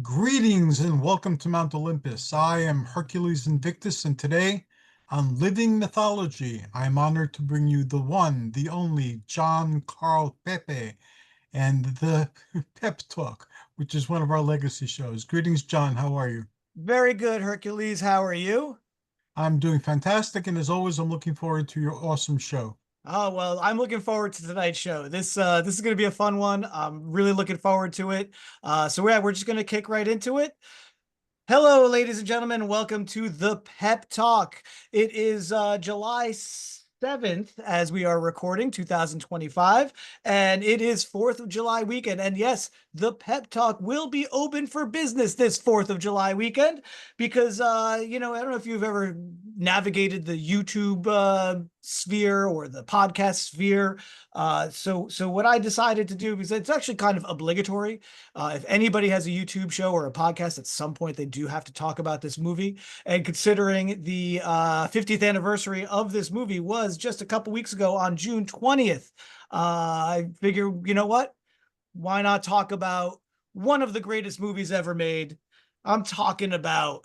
Greetings and welcome to Mount Olympus. I am Hercules Invictus, and today on Living Mythology, I am honored to bring you the one, the only John Carl Pepe and the Pep Talk, which is one of our legacy shows. Greetings, John. How are you? Very good, Hercules. How are you? I'm doing fantastic, and as always, I'm looking forward to your awesome show. Oh, well, I'm looking forward to tonight's show. This is going to be a fun one. I'm really looking forward to it. We're just going to kick right into it. Hello, ladies and gentlemen. Welcome to the Pep Talk. It is July 7th as we are recording 2025, and it is 4th of July weekend. And yes, the Pep Talk will be open for business this 4th of July weekend because, I don't know if you've ever navigated the YouTube sphere or the podcast sphere. So what I decided to do, because it's actually kind of obligatory, if anybody has a YouTube show or a podcast, at some point they do have to talk about this movie. And considering the 50th anniversary of this movie was just a couple weeks ago on June 20th, I figure, you know what? Why not talk about one of the greatest movies ever made? I'm talking about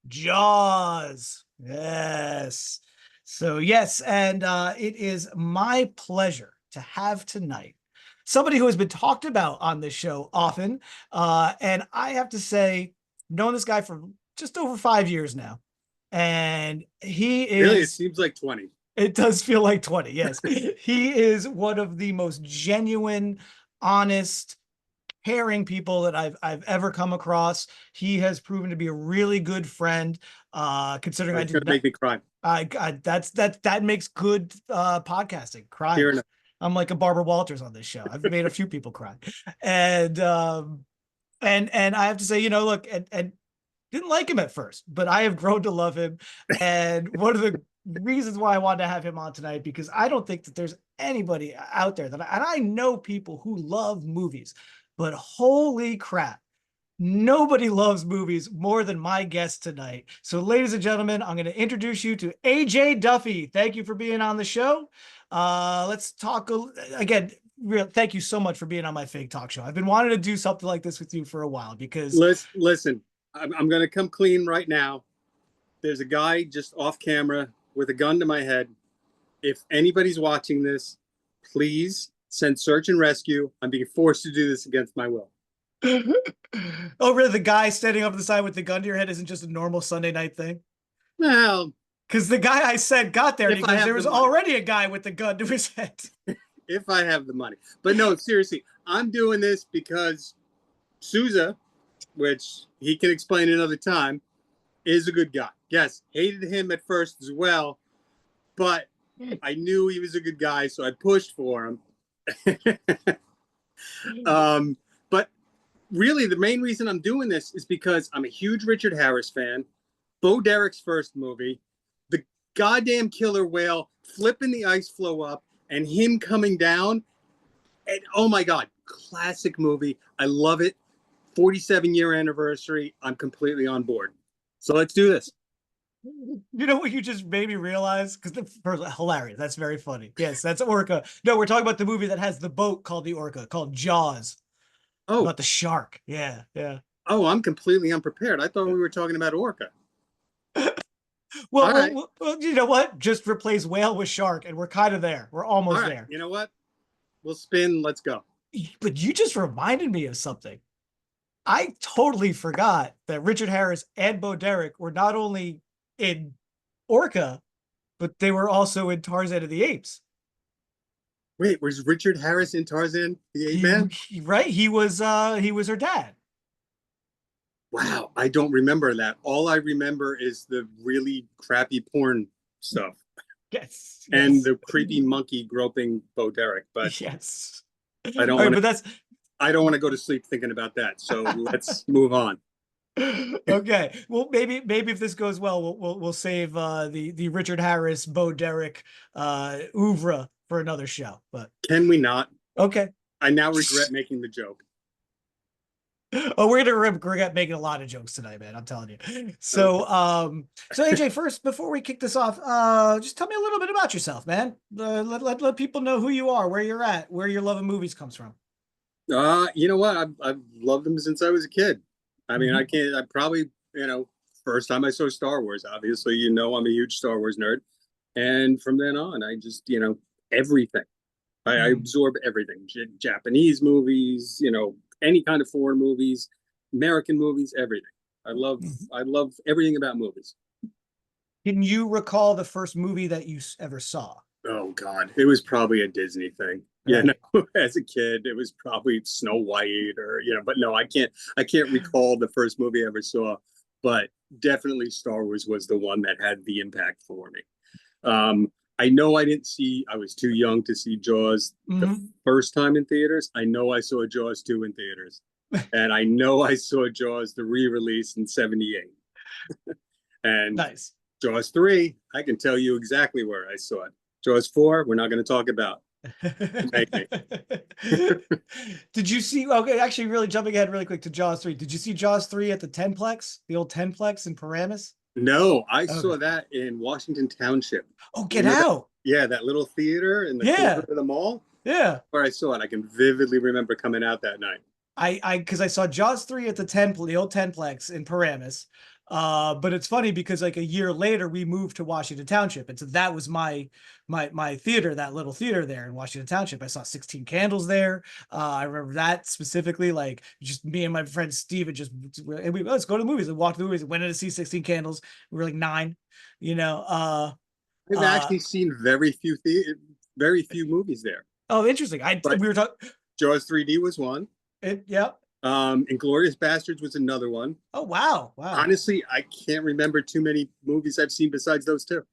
Jaws. Yes. So, yes, and it is my pleasure to have tonight somebody who has been talked about on this show often. And I have to say, I've known this guy for just over 5 years now. And he Really, it is, seems like 20. it does feel like 20. Yes. He is one of the most genuine, honest, caring people that I've ever come across. He has proven to be a really good friend. Considering I It's do gonna make me cry. that makes good podcasting. Fair Crying. enough. I'm like a Barbara Walters on this show. I've made a few people cry, and and I have to say, look, and didn't like him at first, but I have grown to love him. And one of the reasons why I wanted to have him on tonight, because I don't think that there's anybody out there and I know people who love movies, but holy crap, nobody loves movies more than my guest tonight. So, ladies and gentlemen, I'm going to introduce you to AJ Duffy. Thank you for being on the show. Let's talk again. Thank you so much for being on my Fake Talk show. I've been wanting to do something like this with you for a while because Listen, I'm going to come clean right now. There's a guy just off camera with a gun to my head. If anybody's watching this, please send search and rescue. I'm being forced to do this against my will. Oh, really? The guy standing up the side with the gun to your head isn't just a normal Sunday night thing? Well, because the guy I said got there, If I because have there the was money. already a guy with the gun to his head. if I have the money. But no, seriously, I'm doing this because Souza, which he can explain another time, is a good guy. Yes, hated him at first as well, but I knew he was a good guy, so I pushed for him. But really, the main reason I'm doing this is because I'm a huge Richard Harris fan. Bo Derek's first movie, the goddamn killer whale flipping the ice floe up and him coming down. And oh my God, classic movie. I love it. 47-year anniversary. I'm completely on board. So let's do this. You know what you just made me realize? Because hilarious. That's very funny. Yes, that's Orca. No, we're talking about the movie that has the boat called the Orca, called Jaws. Oh, About the shark. Yeah, yeah. oh, I'm completely unprepared. I thought we were talking about Orca. Well, All right. well, you know what? Just replace whale with shark, and we're kind of there. We're almost All right. there. You know what? We'll spin. Let's go. But you just reminded me of something. I totally forgot that Richard Harris and Bo Derek were not only in Orca, but they were also in Tarzan of the Apes. Wait, was Richard Harris in Tarzan the Ape Man? Right? He was her dad. Wow, I don't remember that. All I remember is the really crappy porn stuff Yes. and the creepy monkey groping Bo Derek. But yes. I don't All right, want but to. that's I don't want to go to sleep thinking about that. So let's move on. okay. Well, maybe if this goes well, we'll save the Richard Harris, Bo Derek oeuvre for another show. But Can we not? okay. I now regret making the joke. Oh, we're gonna regret making a lot of jokes tonight, man. I'm telling you. So, so AJ, first, before we kick this off, just tell me a little bit about yourself, man. Let people know who you are, where you're at, where your love of movies comes from. You know what? I've loved them since I was a kid. I mean, I can't. I probably, first time I saw Star Wars. Obviously, I'm a huge Star Wars nerd, and from then on, I just, everything. I absorb everything. Japanese movies, any kind of foreign movies, American movies, everything. I love everything about movies. Can you recall the first movie that you ever saw? Oh God, it was probably a Disney thing. Yeah, Right. no, as a kid, it was probably Snow White or, but no, I can't recall the first movie I ever saw, but definitely Star Wars was the one that had the impact for me. I know I was too young to see Jaws the first time in theaters. I know I saw Jaws 2 in theaters. And I know I saw Jaws, the re-release in 78. And Nice. Jaws 3, I can tell you exactly where I saw it. Jaws 4, we're not going to talk about. Did you see, okay, actually really jumping ahead really quick to Jaws 3. Did you see Jaws 3 at the Tenplex, the old Tenplex in Paramus? No, I Okay. saw that in Washington Township. Oh, get out. That little theater in the corner of the mall. Yeah. Where I saw it. I can vividly remember coming out that night. Because I saw Jaws 3 at the old Tenplex in Paramus. But it's funny because like a year later we moved to Washington Township, and so that was my theater, that little theater there in Washington Township. I saw 16 Candles there. I remember that specifically, like just me and my friend Steve and let's go to the movies. And walked to the movies and went in to see 16 Candles. We were like 9, I've actually seen very few movies there. Oh, interesting. We were talking. Jaws 3D was one. Yep. Inglourious Bastards was another one. Oh, wow. Honestly, I can't remember too many movies I've seen besides those two.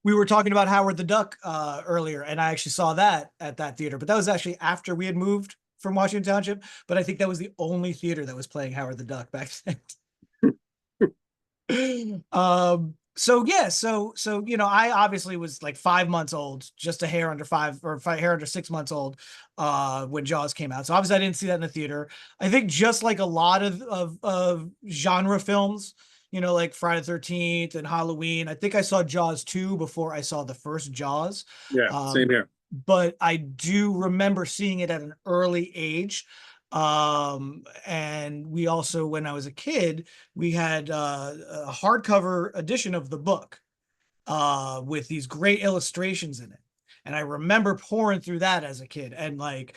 We were talking about Howard the Duck earlier, and I actually saw that at that theater, but that was actually after we had moved from Washington Township. But I think that was the only theater that was playing Howard the Duck back then. So I obviously was like 5 months old, just a hair under 6 months old when Jaws came out. So obviously I didn't see that in the theater. I think just like a lot of genre films, like Friday the 13th and Halloween, I think I saw Jaws 2 before I saw the first Jaws. Yeah, same here. But I do remember seeing it at an early age. And we also, when I was a kid, we had a hardcover edition of the book with these great illustrations in it. And I remember pouring through that as a kid, and like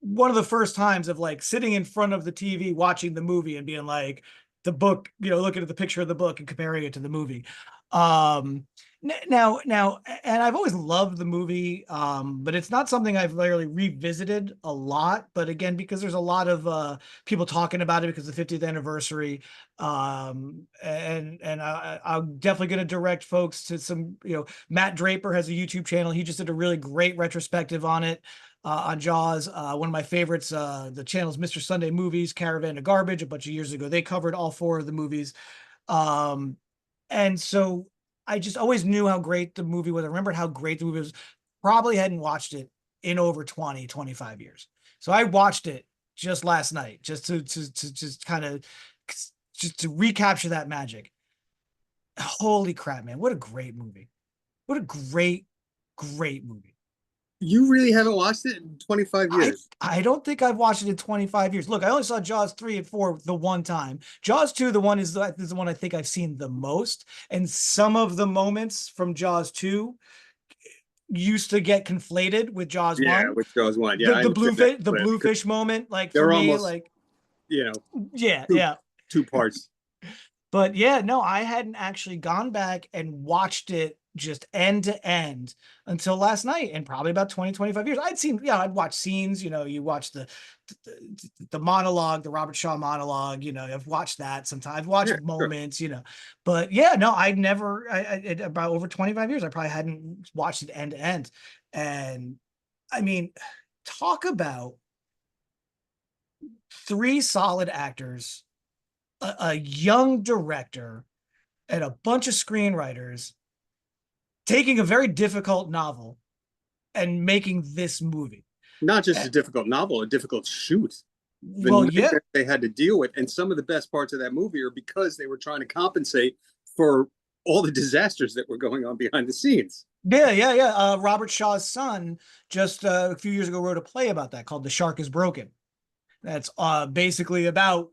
one of the first times of like sitting in front of the TV watching the movie and being like, the book, looking at the picture of the book and comparing it to the movie. Now, and I've always loved the movie, but it's not something I've really revisited a lot. But again, because there's a lot of people talking about it because of the 50th anniversary, and I'm definitely going to direct folks to some. Matt Draper has a YouTube channel. He just did a really great retrospective on it. On Jaws, one of my favorites, the channel's Mr. Sunday Movies, Caravan of Garbage. A bunch of years ago, they covered all 4 of the movies. And so I just always knew how great the movie was. I remembered how great the movie was. Probably hadn't watched it in over 25 years. So I watched it just last night, just to just kind of just to recapture that magic. Holy crap, man. What a great movie. What a great movie. You really haven't watched it in 25 years? I don't think I've watched it in 25 years. Look, I only saw Jaws 3 and 4 the one time. Jaws 2, the one is the one I think I've seen the most. And some of the moments from Jaws 2 used to get conflated with Jaws 1. Yeah, with Jaws 1. Yeah. The bluefish moment, like they're for me, almost, like yeah. 2 parts. But yeah, no, I hadn't actually gone back and watched it just end to end until last night, and probably about 25 years. I'd watch scenes, you watch the monologue, the Robert Shaw monologue, I've watched that sometimes. I've watched moments, but yeah, no, I'd never, about over 25 years, I probably hadn't watched it end to end. And I mean, talk about 3 solid actors, a young director, and a bunch of screenwriters taking a very difficult novel and making this movie. Not just a difficult novel, a difficult shoot. That they had to deal with. And some of the best parts of that movie are because they were trying to compensate for all the disasters that were going on behind the scenes. Yeah. Robert Shaw's son just a few years ago wrote a play about that called The Shark is Broken. That's basically about,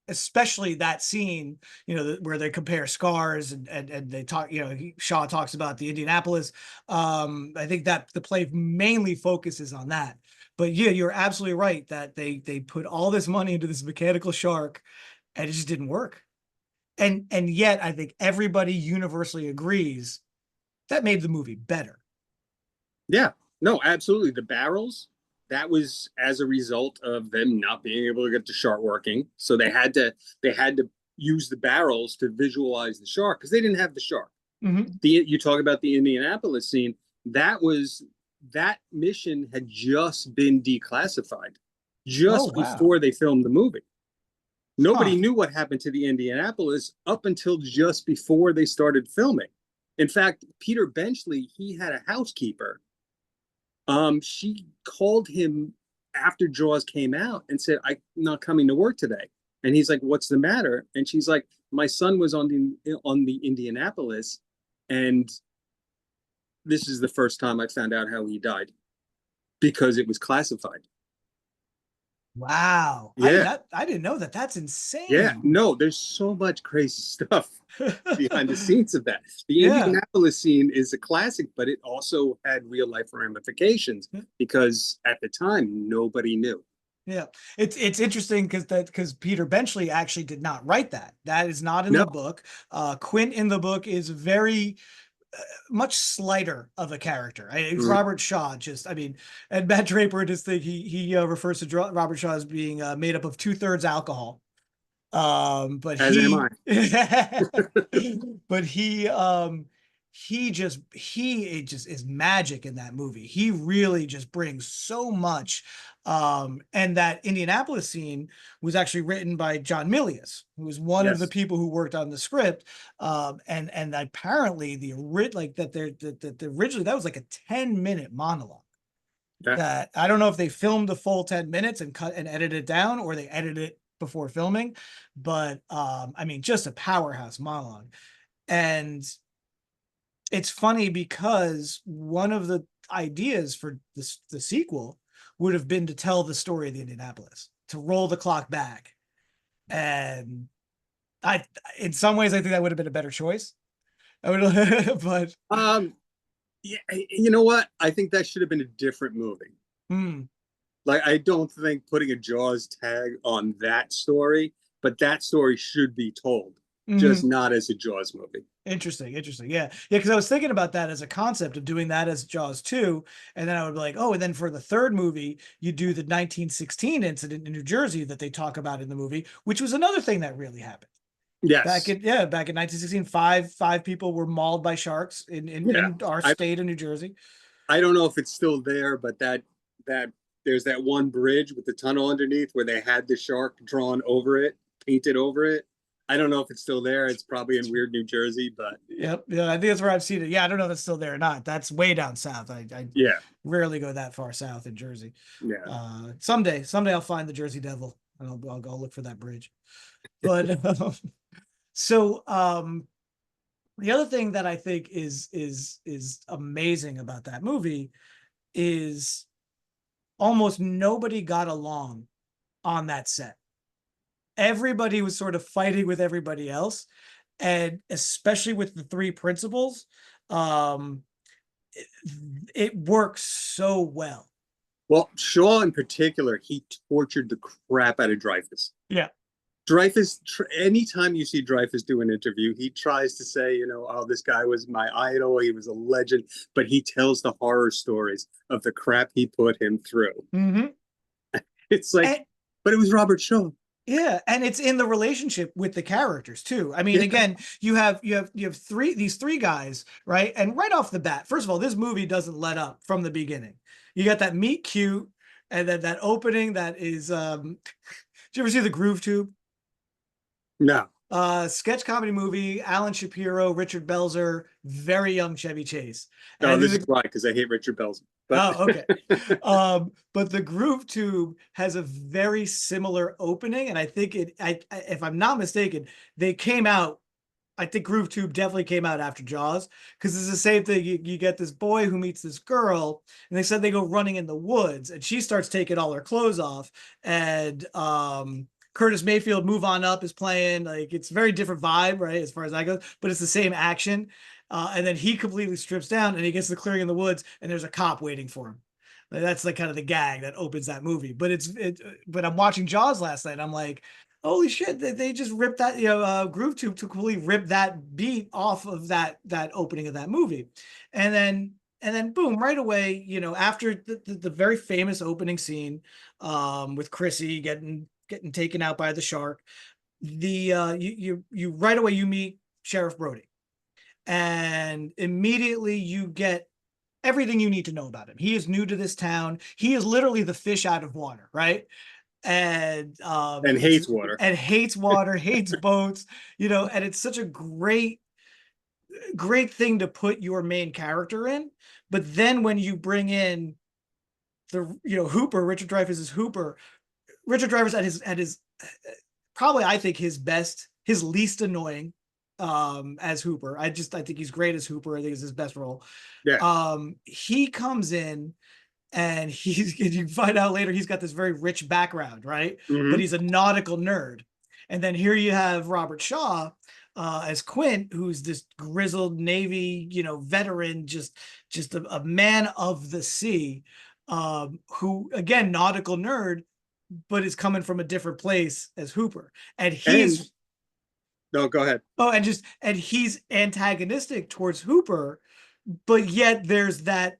especially that scene, where they compare scars and they talk, Shaw talks about the Indianapolis. I think that the play mainly focuses on that. But yeah, you're absolutely right that they put all this money into this mechanical shark and it just didn't work. And yet I think everybody universally agrees that made the movie better. Yeah, no, absolutely. The barrels, that was as a result of them not being able to get the shark working. So they had to use the barrels to visualize the shark because they didn't have the shark. Mm-hmm. You talk about the Indianapolis scene, that mission had just been declassified just before they filmed the movie. Nobody knew what happened to the Indianapolis up until just before they started filming. In fact, Peter Benchley, he had a housekeeper. She called him after Jaws came out and said, "I'm not coming to work today." And he's like, "What's the matter?" And she's like, "My son was on the Indianapolis, and this is the first time I found out how he died because it was classified." Wow. Yeah. I didn't know that. That's insane. Yeah. No, there's so much crazy stuff behind the scenes of that. The Yeah. Indianapolis scene is a classic, but it also had real life ramifications because at the time nobody knew. Yeah, it's interesting because Peter Benchley actually did not write that. That is not in No. the book. Quint in the book is very much slighter of a character. Robert Shaw and Matt Draper in his thing, he refers to Robert Shaw as being made up of 2/3 alcohol. But As am I. but it just is magic in that movie. He really just brings so much. And that Indianapolis scene was actually written by John Milius, who was one of the people who worked on the script. And apparently originally that was like a 10-minute monologue. That I don't know if they filmed the full 10 minutes and cut and edited it down, or they edited it before filming, but just a powerhouse monologue. And it's funny because one of the ideas for the sequel would have been to tell the story of the Indianapolis, to roll the clock back. And in some ways, I think that would have been a better choice. But yeah, you know what? I think that should have been a different movie. Like, I don't think putting a Jaws tag on that story, but that story should be told, just not as a Jaws movie. Interesting. Yeah. Because I was thinking about that as a concept of doing that as Jaws 2. And then I would be like, oh, and then for the third movie, you do the 1916 incident in New Jersey that they talk about in the movie, which was another thing that really happened. Yes. Back in 1916, five people were mauled by sharks in our state of New Jersey. I don't know if it's still there, but that there's that one bridge with the tunnel underneath where they had the shark drawn over it, painted over it. I don't know if it's still there. It's probably in weird New Jersey, but yep. Yeah, I think that's where I've seen it. Yeah, I don't know if it's still there or not. That's way down south. I rarely go that far south in Jersey. Yeah. Someday I'll find the Jersey Devil and I'll go look for that bridge. But so the other thing that I think is amazing about that movie is almost nobody got along on that set. Everybody was sort of fighting with everybody else, and especially with the three principals, it works so well. Well, Shaw in particular, he tortured the crap out of Dreyfuss. Yeah. Dreyfuss, anytime you see Dreyfuss do an interview, he tries to say, oh, this guy was my idol, he was a legend, but he tells the horror stories of the crap he put him through. It's like, but it was Robert Shaw. Yeah, and it's in the relationship with the characters too. I mean, again, you have these three guys, right? And right off the bat, first of all, this movie doesn't let up from the beginning. You got that meet cute, and then that opening that is did you ever see The Groove Tube? No. Sketch comedy movie, Alan Shapiro, Richard Belzer, very young Chevy Chase. And this is why, because I hate Richard Belzer. But... Oh, okay. But The Groove Tube has a very similar opening, and I think if I'm not mistaken, they came out. I think Groove Tube definitely came out after Jaws, because it's the same thing. You get this boy who meets this girl, and they said they go running in the woods, and she starts taking all her clothes off, and Curtis Mayfield, Move On Up is playing. Like, it's a very different vibe, right, as far as I go, but it's the same action. And then he completely strips down and he gets to the clearing in the woods and there's a cop waiting for him. Like, that's like kind of the gag that opens that movie. But I'm watching Jaws last night. I'm like, holy shit, they just ripped that, Groove Tube to completely rip that beat off of that opening of that movie. And then boom, right away, after the very famous opening scene, with Chrissy getting taken out by the shark, you right away you meet Sheriff Brody, and immediately you get everything you need to know about him. He is new to this town. He is literally the fish out of water, right? And hates water. And hates water, hates boats, and it's such a great thing to put your main character in. But then when you bring in Hooper, Richard Dreyfuss is Hooper. Richard Dreyfuss at his probably, I think, his least annoying as Hooper. I think he's great as Hooper. I think it's his best role. Yeah. He comes in and you find out later he's got this very rich background, right? Mm-hmm. But he's a nautical nerd. And then here you have Robert Shaw as Quint, who's this grizzled Navy, veteran, just a man of the sea, who, again, nautical nerd, but is coming from a different place as Hooper. No, go ahead. Oh, and he's antagonistic towards Hooper, but yet there's that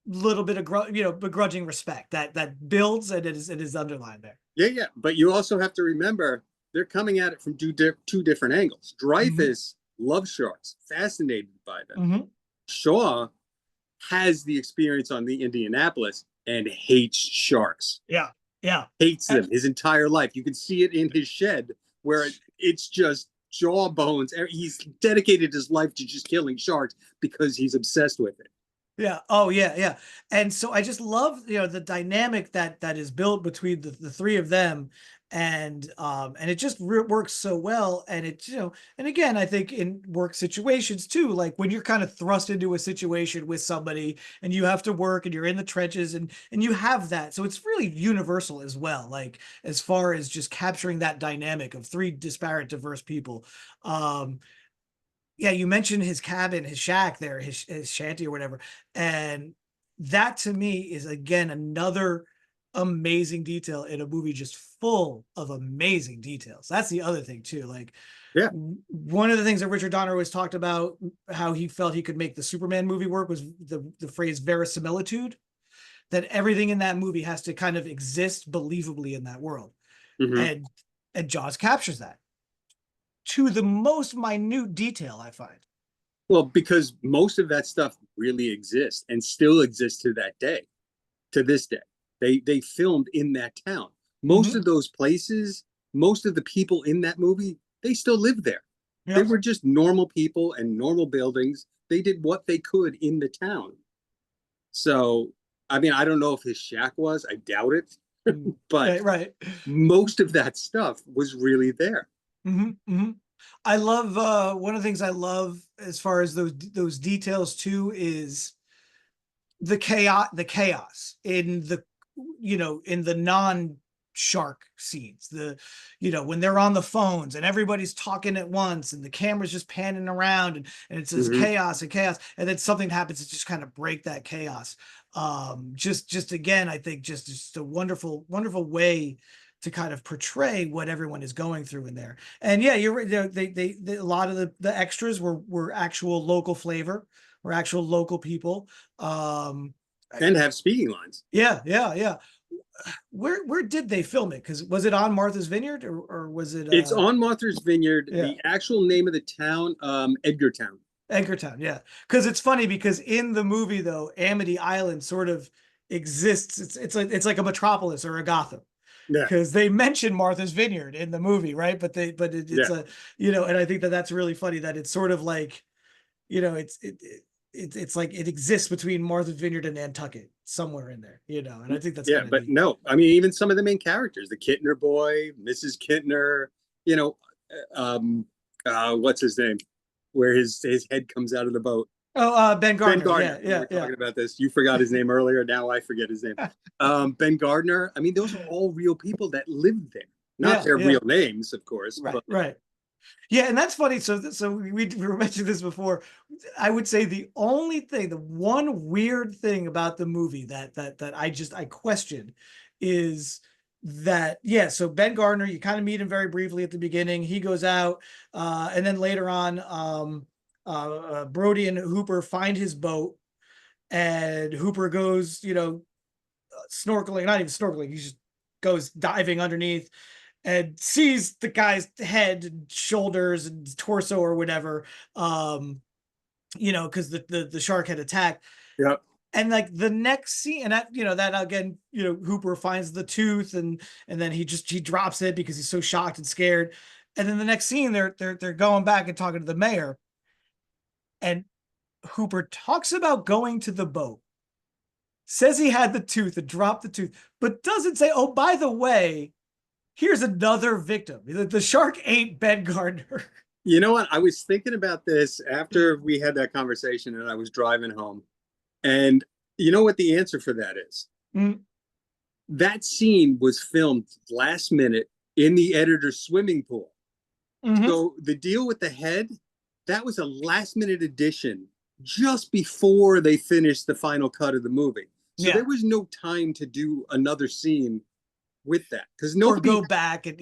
little bit of begrudging respect that builds, and it is underlined there. Yeah. But you also have to remember they're coming at it from two different angles. Dreyfuss loves sharks, fascinated by them. Mm-hmm. Shaw has the experience on the Indianapolis and hates sharks. Yeah. Hates them his entire life. You can see it in his shed where it's just jawbones. He's dedicated his life to just killing sharks because he's obsessed with it. Yeah. Oh, yeah. And so I just love, the dynamic that is built between the three of them, and it just works so well. And it, and again, I think in work situations too, like when you're kind of thrust into a situation with somebody and you have to work and you're in the trenches and you have that. So it's really universal as well, like as far as just capturing that dynamic of three disparate, diverse people. Yeah, you mentioned his cabin, his shack there, his shanty or whatever. And that to me is, again, another amazing detail in a movie just full of amazing details. That's the other thing too. Like, yeah, one of the things that Richard Donner always talked about, how he felt he could make the Superman movie work, was the phrase verisimilitude, that everything in that movie has to kind of exist believably in that world. Mm-hmm. And Jaws captures that to the most minute detail, I find. Well, because most of that stuff really exists and still exists to this day. They filmed in that town. Most of those places, most of the people in that movie, they still live there. Yep. They were just normal people and normal buildings. They did what they could in the town. So, I mean, I don't know if his shack was, I doubt it, but right. Most of that stuff was really there. I love one of the things I love as far as those details too is the chaos in the in the non-shark scenes, when they're on the phones and everybody's talking at once and the camera's just panning around and it's just chaos and then something happens to just kind of break that chaos. Just again, I think just a wonderful way to kind of portray what everyone is going through in there. And yeah, you're right. They a lot of the extras were actual local flavor, were actual local people. And have speaking lines. Yeah. Where did they film it? Because was it on Martha's Vineyard or was it? It's on Martha's Vineyard. Yeah. The actual name of the town, Edgartown. Edgartown, yeah. Because it's funny because in the movie though, Amity Island sort of exists. It's like a metropolis or a Gotham. Because they mention Martha's Vineyard in the movie, right? But it's a and I think that's really funny that it's sort of like, it's like it exists between Martha's Vineyard and Nantucket somewhere in there, and I think that's but neat. No, I mean even some of the main characters, the Kittner boy, Mrs. Kittner, what's his name, where his head comes out of the boat. Oh, Ben Gardner. Ben Gardner. Yeah. We were talking about this. You forgot his name earlier. Now I forget his name. Ben Gardner. I mean, those are all real people that lived there. Not their yeah. real names, of course. Right, But right. Yeah, and that's funny. So we were mentioning this before. I would say the only thing, the one weird thing about the movie that I question is that, yeah, so Ben Gardner, you kind of meet him very briefly at the beginning. He goes out, and then later on, Brody and Hooper find his boat, and Hooper goes, snorkeling, not even snorkeling, he just goes diving underneath and sees the guy's head and shoulders and torso or whatever, because the shark had attacked. yeah, And like the next scene, and that again, Hooper finds the tooth, and then he drops it because he's so shocked and scared. And then the next scene, they're going back and talking to the mayor, and Hooper talks about going to the boat, says he had the tooth and dropped the tooth, but doesn't say, oh, by the way, here's another victim. The shark ain't Ben Gardner. you know what? I was thinking about this after we had that conversation, and I was driving home. And you know what the answer for that is? Mm. That scene was filmed last minute in the editor's swimming pool. Mm-hmm. So the deal with the head, that was a last minute addition just before they finished the final cut of the movie. So there was no time to do another scene with that, because nobody, or go back and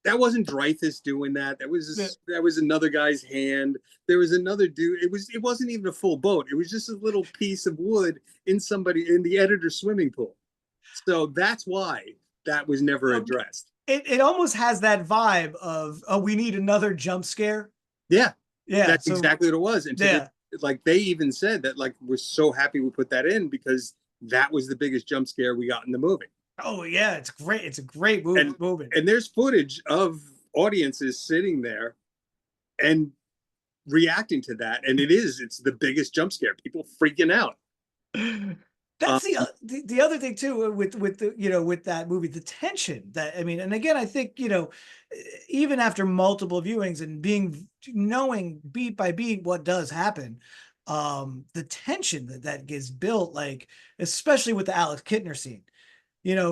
that wasn't Dreyfuss doing that. That was another guy's hand. There was another dude. It wasn't even a full boat. It was just a little piece of wood in the editor's swimming pool. So that's why that was never addressed. It almost has that vibe of, oh, we need another jump scare. Yeah, that's so, exactly what it was. And like they even said that, like, we're so happy we put that in because that was the biggest jump scare we got in the movie. Oh yeah, it's great. It's a great movie. And there's footage of audiences sitting there and reacting to that, and it's the biggest jump scare. People freaking out. That's the other thing too with the with that movie, the tension that, I mean, and again, I think even after multiple viewings and knowing beat by beat what does happen, the tension that gets built, like especially with the Alex Kittner scene.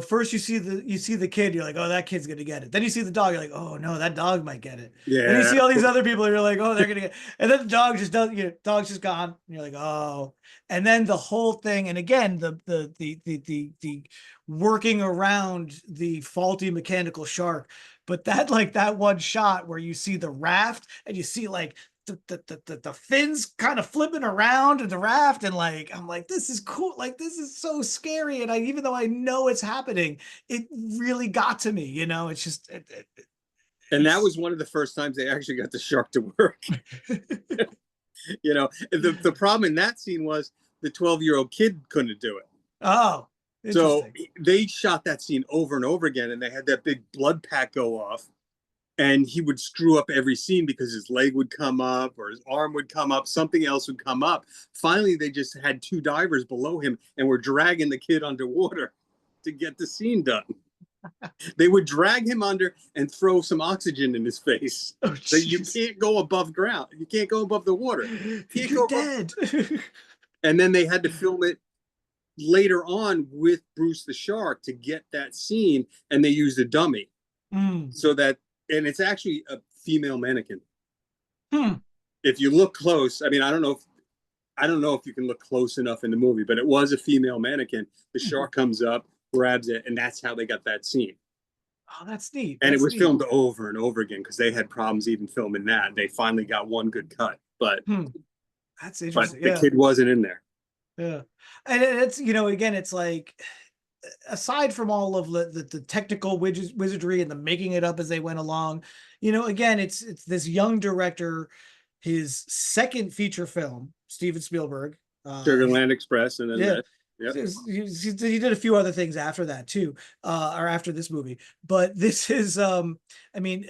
First you see the kid, you're like, oh, that kid's gonna get it. Then you see the dog, you're like, oh no, that dog might get it. Yeah. And you see all these other people, and you're like, oh, they're gonna get it. And then the dog just does, dog's just gone. And you're like, oh. And then the whole thing, and again, the working around the faulty mechanical shark. But that one shot where you see the raft and you see like the fins kind of flipping around in the raft, and like I'm like, this is cool, like this is so scary, and even though I know it's happening, it really got to me. It's just and that was one of the first times they actually got the shark to work. The problem in that scene was the 12-year-old kid couldn't do it. Oh, so they shot that scene over and over again, and they had that big blood pack go off. And he would screw up every scene because his leg would come up or his arm would come up, something else would come up. Finally, they just had 2 divers below him and were dragging the kid underwater to get the scene done. They would drag him under and throw some oxygen in his face. Oh, so you can't go above ground. You can't go above the water. You're dead. And then they had to film it later on with Bruce the Shark to get that scene, and they used a dummy. So that, and it's actually a female mannequin. If you look close, I mean, I don't know if you can look close enough in the movie, but it was a female mannequin. The shark comes up, grabs it, and that's how they got that scene. Oh, that's neat. And it was filmed over and over again because they had problems even filming that. They finally got one good cut, but that's interesting. But the kid wasn't in there. Yeah, and it's again, it's like, aside from all of the technical wizardry and the making it up as they went along, again, it's this young director, his second feature film, Steven Spielberg, Sugarland Express, and then he did a few other things after that too, or after this movie. But this is, I mean,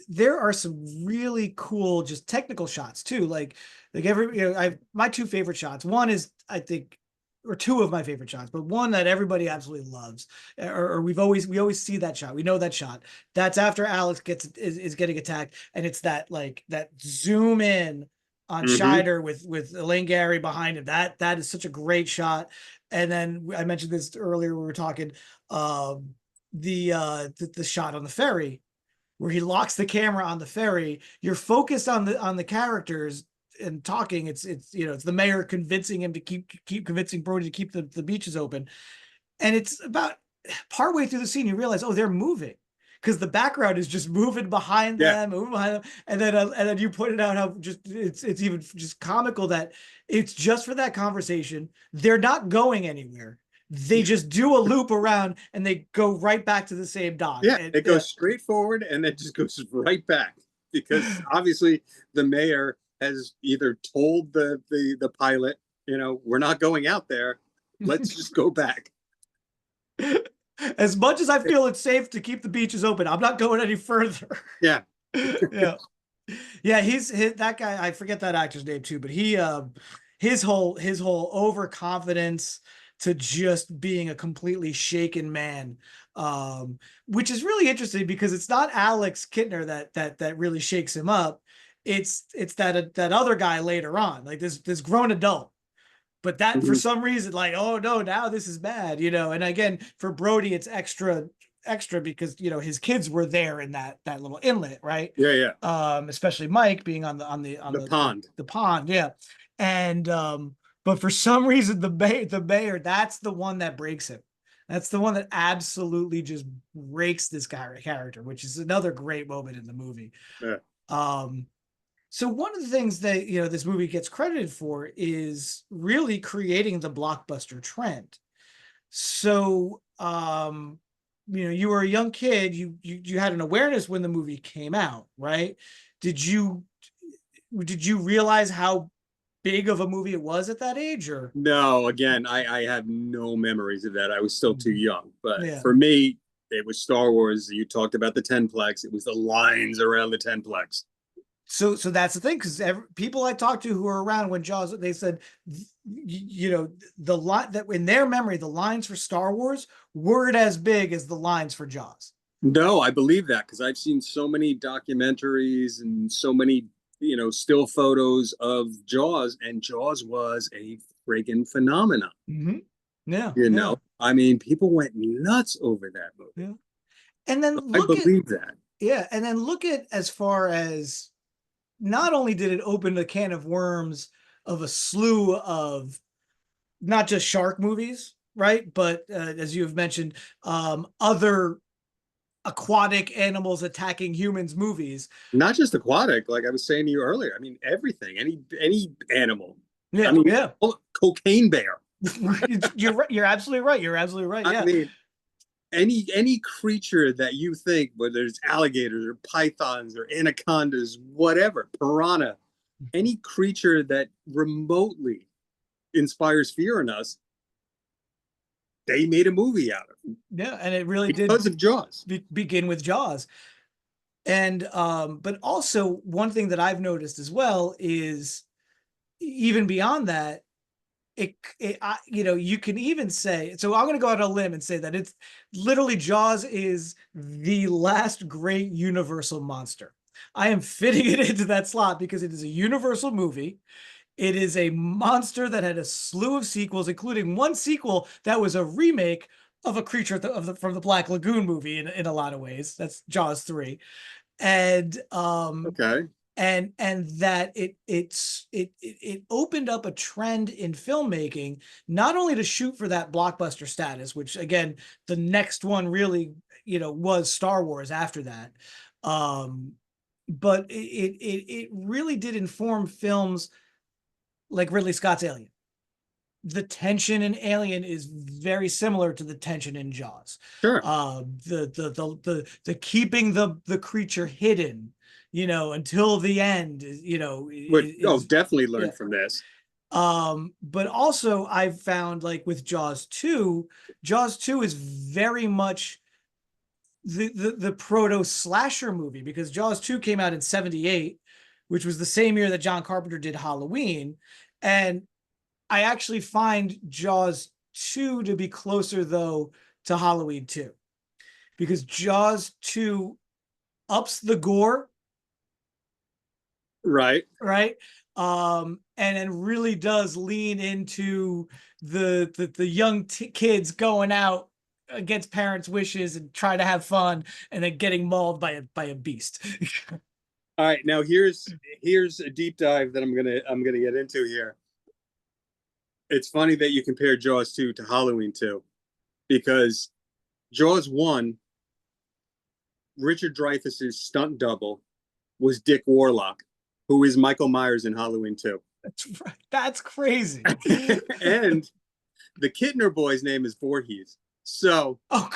there are some really cool, just technical shots too. Like my 2 favorite shots. One is, I think, or 2 of my favorite shots, but one that everybody absolutely loves, or we always see that shot. We know that shot. That's after Alex is getting attacked, and it's that zoom in on Scheider with Elaine Gary behind him. That is such a great shot. And then I mentioned this earlier, we were talking, the shot on the ferry where he locks the camera on the ferry. You're focused on the characters and talking. It's it's the mayor convincing him to keep convincing Brody to keep the beaches open. And it's about partway through the scene, you realize, oh, they're moving, because the background is just moving behind them, moving behind them. And then you pointed out how just it's even just comical that it's just for that conversation. They're not going anywhere. They just do a loop around and they go right back to the same dock. Yeah, And, it goes straight forward and then just goes right back, because obviously the mayor has either told the pilot, we're not going out there. Let's just go back. As much as I feel it's safe to keep the beaches open, I'm not going any further. Yeah. Yeah. He's that guy. I forget that actor's name too, but his whole overconfidence to just being a completely shaken man, which is really interesting, because it's not Alex Kintner that really shakes him up. It's that other guy later on, like this grown adult. But that for some reason, like, oh no, now this is bad, And again, for Brody, it's extra because his kids were there in that little inlet, right? Yeah. Especially Mike being on the pond. The pond, yeah. And but for some reason, the mayor, that's the one that breaks him. That's the one that absolutely just breaks this character, which is another great moment in the movie. Yeah. So one of the things that this movie gets credited for is really creating the blockbuster trend. So you were a young kid, you had an awareness when the movie came out, right? Did you realize how big of a movie it was at that age? Or no, again, I have no memories of that. I was still too young. But Yeah. for me, it was Star Wars. You talked about the 10-plex. It was the lines around the 10-plex. So that's the thing, because people I talked to who were around when Jaws, they said, the line that in their memory, the lines for Star Wars weren't as big as the lines for Jaws. No, I believe that, because I've seen so many documentaries and so many, still photos of Jaws, and Jaws was a friggin' phenomenon. Yeah. I mean, people went nuts over that movie. Yeah. And then I believe that. Yeah, and then look at, as far as, not only did it open a can of worms of a slew of not just shark movies, right? But as you have mentioned, other aquatic animals attacking humans movies. Not just aquatic, like I was saying to you earlier. I mean, everything, any animal. Yeah, I mean, cocaine bear. You're absolutely right. You're absolutely right. Yeah. I mean, any creature that you think, whether there's alligators or pythons or anacondas, whatever, piranha, any creature that remotely inspires fear in us, they made a movie out of. Yeah, and it really did, because of Jaws. Begin with Jaws. And but also one thing that I've noticed as well is, even beyond that, you can even say, so I'm going to go out on a limb and say that it's literally, Jaws is the last great Universal monster. I am fitting it into that slot because it is a Universal movie. It is a monster that had a slew of sequels, including one sequel that was a remake of a creature from the Black Lagoon movie in a lot of ways. That's Jaws 3. And okay. And that it opened up a trend in filmmaking, not only to shoot for that blockbuster status, which again, the next one really, was Star Wars after that. But it really did inform films like Ridley Scott's Alien. The tension in Alien is very similar to the tension in Jaws. Sure. The keeping the creature hidden, until the end, definitely learned from this. But also I've found, like with Jaws 2 is very much the proto slasher movie, because Jaws 2 came out in 1978, which was the same year that John Carpenter did Halloween. And I actually find Jaws 2 to be closer, though, to Halloween 2, because Jaws 2 ups the gore. Right. And then really does lean into the young kids going out against parents' wishes and trying to have fun, and then getting mauled by a beast. All right, now here's a deep dive that I'm gonna get into here. It's funny that you compare Jaws 2 to Halloween 2, because Jaws 1, Richard Dreyfuss's stunt double was Dick Warlock, who is Michael Myers in Halloween 2. That's right. That's crazy. And the Kittner boy's name is Voorhees. So oh,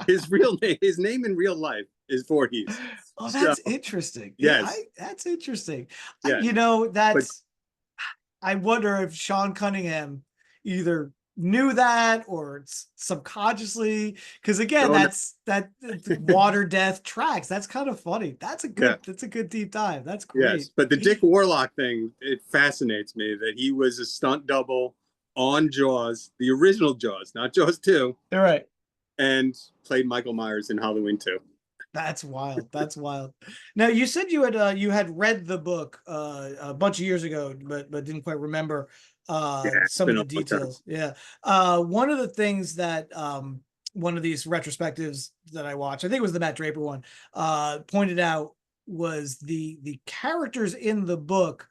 his name in real life is Voorhees. oh, that's So, interesting. yes. That's interesting. Yeah. You know, that's. I wonder if Sean Cunningham either knew that or subconsciously, because again, that's water death tracks. That's kind of funny. That's a good deep dive. That's great. Yes, but the Dick Warlock thing, it fascinates me that he was a stunt double on Jaws, the original Jaws, not Jaws 2. You're right. And played Michael Myers in Halloween 2. That's wild. That's wild. Now, you said you had read the book a bunch of years ago, but didn't quite remember some of the details. Yeah. One of the things that one of these retrospectives that I watched, I think it was the Matt Draper one, pointed out was the characters in the book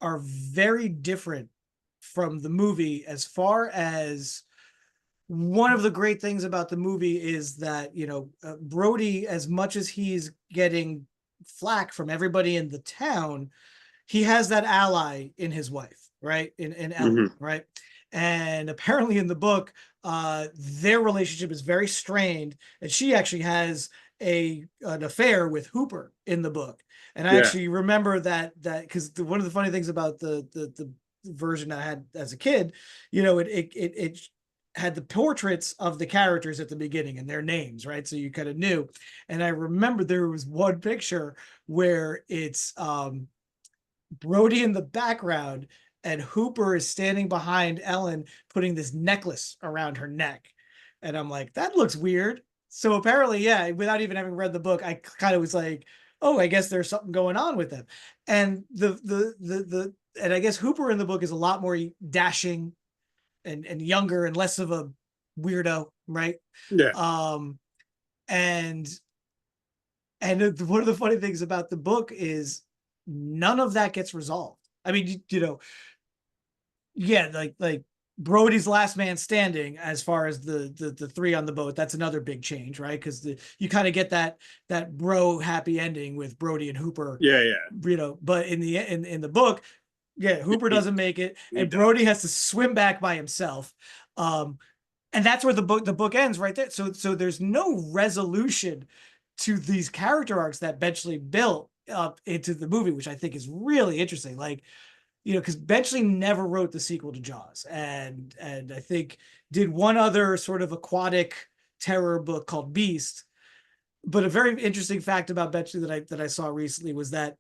are very different from the movie. As far as one of the great things about the movie is that, you know, Brody, as much as he's getting flack from everybody in the town, he has that ally in his wife, right? In Ellen, right? And apparently in the book, their relationship is very strained, and she actually has an affair with Hooper in the book. And I actually remember that because one of the funny things about the version I had as a kid, you know, it had the portraits of the characters at the beginning and their names, right? So you kind of knew. And I remember there was one picture where it's Brody in the background and Hooper is standing behind Ellen putting this necklace around her neck. And I'm like, that looks weird. So apparently, yeah, without even having read the book, I kind of was like, oh, I guess there's something going on with them. And and I guess Hooper in the book is a lot more dashing and younger and less of a weirdo, right? Yeah. And one of the funny things about the book is none of that gets resolved. I mean, you know, yeah, like Brody's last man standing as far as the three on the boat. That's another big change, right? Because you kind of get that bro happy ending with Brody and Hooper. Yeah. You know, but in the book, yeah, Hooper doesn't make it, and Brody has to swim back by himself. And that's where the book ends right there. So there's no resolution to these character arcs that Benchley built up into the movie, which I think is really interesting. Like, you know, because Benchley never wrote the sequel to Jaws, and I think did one other sort of aquatic terror book called Beast. But a very interesting fact about Benchley that I saw recently was that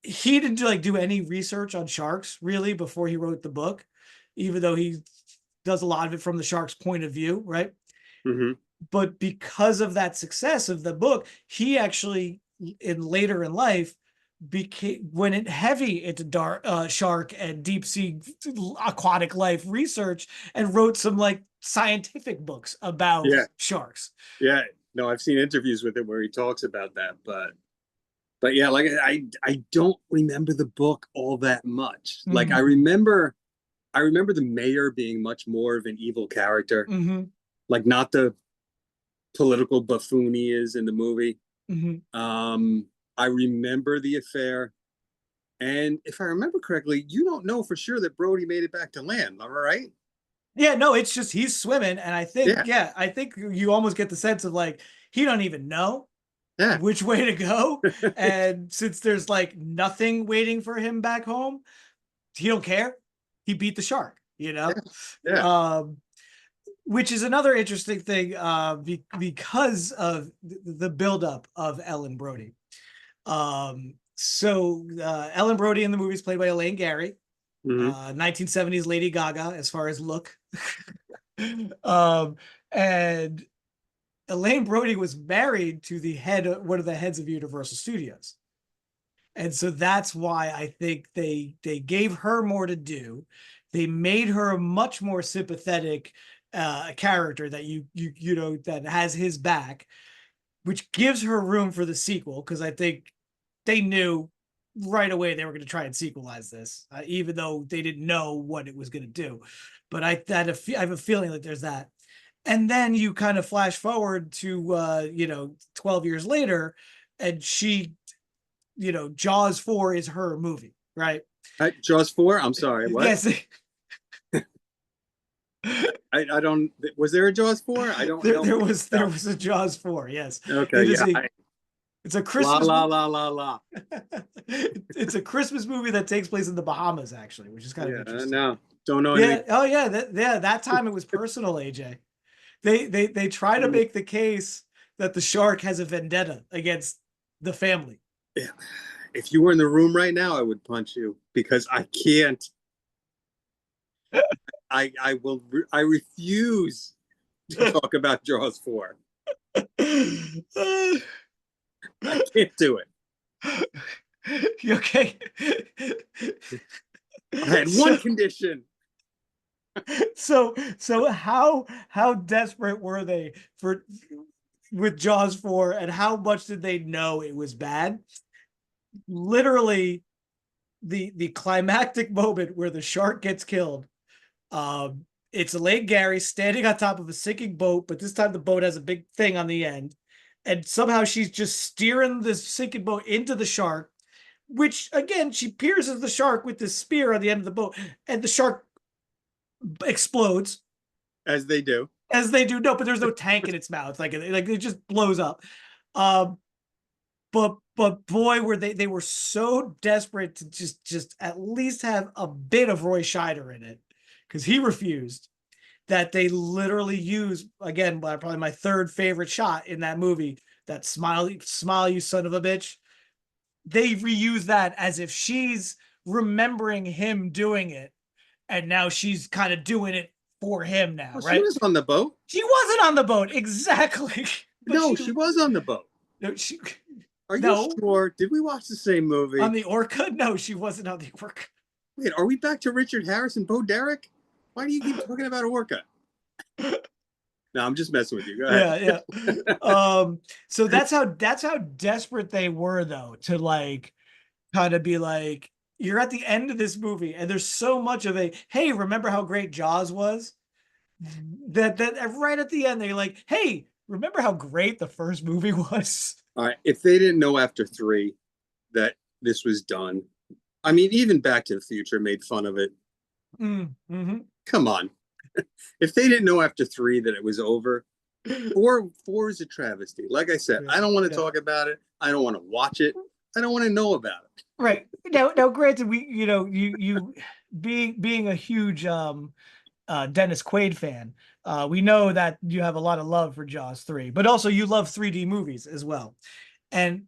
he didn't do any research on sharks really before he wrote the book, even though he does a lot of it from the shark's point of view, right? But because of that success of the book, he actually later in life went heavy into dark shark and deep sea aquatic life research and wrote some like scientific books about sharks. Yeah, no, I've seen interviews with him where he talks about that, but yeah, like I don't remember the book all that much. Like I remember the mayor being much more of an evil character, like not the political buffoon he is in the movie. I remember the affair, and if I remember correctly, you don't know for sure that Brody made it back to land, am I right? Yeah, no, it's just he's swimming, and I think I think you almost get the sense of like he don't even know which way to go, and since there's like nothing waiting for him back home, he don't care. He beat the shark, you know. Which is another interesting thing because of the buildup of Ellen Brody. So Ellen Brody in the movie is played by Elaine Gary, 1970s Lady Gaga as far as look. And Elaine Brody was married to one of the heads of Universal Studios. And so that's why I think they gave her more to do. They made her much more sympathetic a character that you know that has his back, which gives her room for the sequel, because I think they knew right away they were going to try and sequelize this, even though they didn't know what it was going to do. But I have a feeling that there's that. And then you kind of flash forward to 12 years later, and she, Jaws 4 is her movie, right? Jaws 4? I'm sorry, what? Yes. I don't. Was there a Jaws 4? I don't know. There was a Jaws 4. Yes. Okay. It's a La Christmas la la la la. It's a Christmas movie that takes place in the Bahamas, actually, which is kind of interesting. No, don't know Yeah. anything. Oh yeah. That time it was personal, AJ. They try to make the case that the shark has a vendetta against the family. Yeah. If you were in the room right now, I would punch you, because I can't. I refuse to talk about Jaws 4. I can't do it. You okay? I had one condition. So how desperate were they with Jaws 4, and how much did they know it was bad? Literally, the climactic moment where the shark gets killed. It's Elaine Gary standing on top of a sinking boat, but this time the boat has a big thing on the end, and somehow she's just steering this sinking boat into the shark, which again, she pierces the shark with this spear on the end of the boat, and the shark explodes. As they do. No, but there's no tank in its mouth. Like it just blows up. But boy, were they were so desperate to just at least have a bit of Roy Scheider in it, because he refused, that they literally use, again, probably my third favorite shot in that movie, that smile, you son of a bitch. They reuse that as if she's remembering him doing it, and now she's kind of doing it for him now, Well, right? She was on the boat. She wasn't on the boat, exactly. No, she was on the boat. No, Are you sure? Did we watch the same movie? On the Orca? No, she wasn't on the Orca. Wait, are we back to Richard Harris and Bo Derek? Why do you keep talking about Orca? No, I'm just messing with you. Go ahead. Yeah. So that's how desperate they were, though, to like kind of be like, you're at the end of this movie, and there's so much of a, hey, remember how great Jaws was? That right at the end, they're like, hey, remember how great the first movie was? All right. If they didn't know after 3 that this was done, I mean, even Back to the Future made fun of it. Mm-hmm. Come on. If they didn't know after 3 that it was over, 4 is a travesty. Like I said, I don't want to talk about it. I don't want to watch it. I don't want to know about it. Right. Now, granted, you being a huge Dennis Quaid fan, we know that you have a lot of love for Jaws 3, but also you love 3D movies as well. And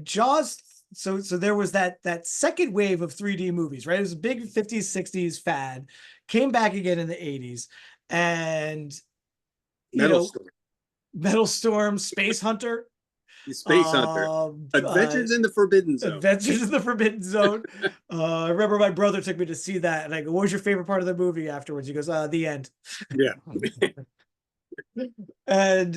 Jaws, so there was that second wave of 3D movies, right? It was a big 50s, 60s fad, came back again in the 80s, and Metal Storm, Space Hunter. Space Hunter. Adventures in the Forbidden Zone. Adventures in the Forbidden Zone. I remember my brother took me to see that, and I go, what was your favorite part of the movie afterwards? He goes, the end. Yeah. And